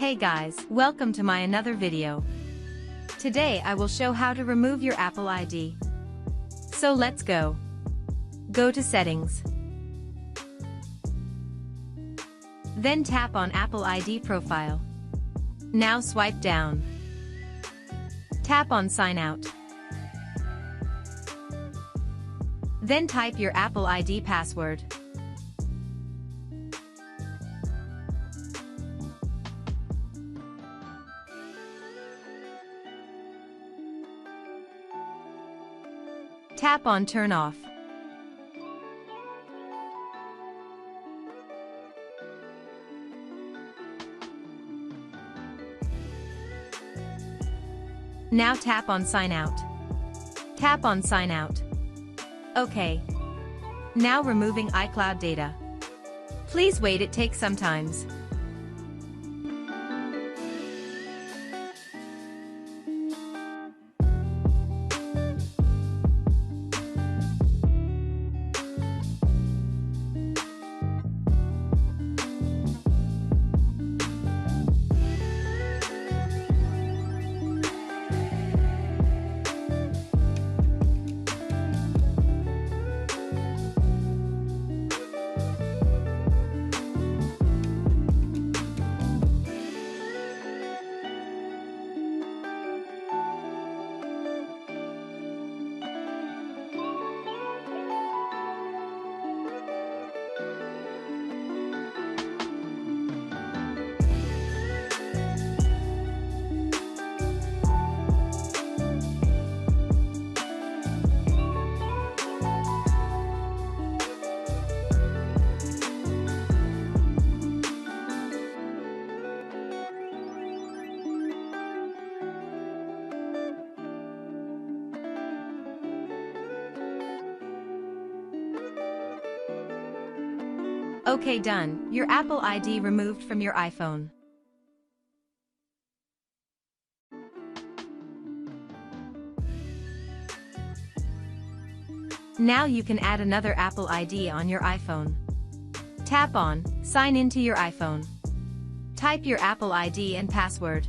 Hey guys, welcome to my another video. Today I will show how to remove your Apple ID. So let's go. Go to Settings. Then tap on Apple ID Profile. Now swipe down. Tap on Sign Out. Then type your Apple ID password. Tap on Turn Off. Now tap on Sign Out. Tap on Sign Out. OK. Now removing iCloud data. Please wait, it takes some time. OK, done. Your Apple ID removed from your iPhone. Now you can add another Apple ID on your iPhone. Tap on Sign into your iPhone. Type your Apple ID and password.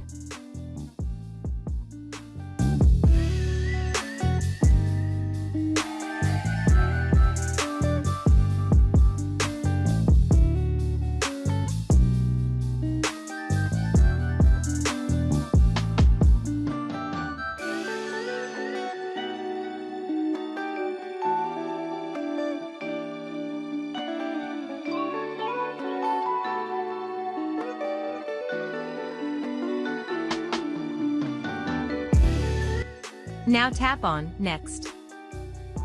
Now tap on Next.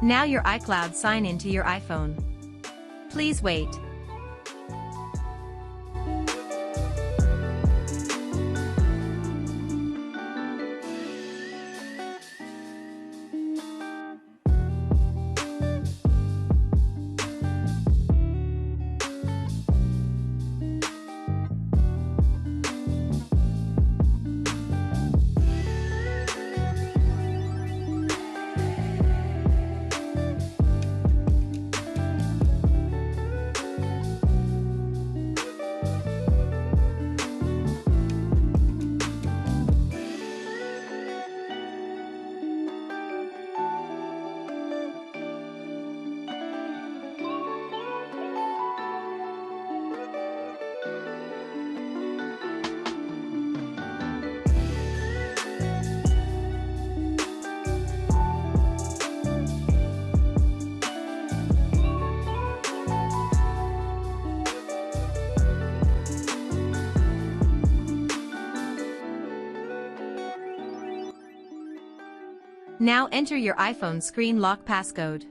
Now your iCloud sign into your iPhone. Please wait. Now enter your iPhone screen lock passcode.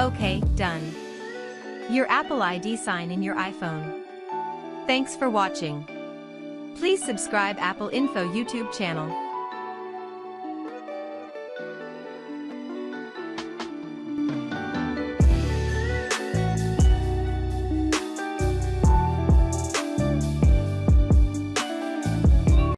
Okay, done. Your Apple ID sign in your iPhone. Thanks for watching. Please subscribe Apple Info YouTube channel.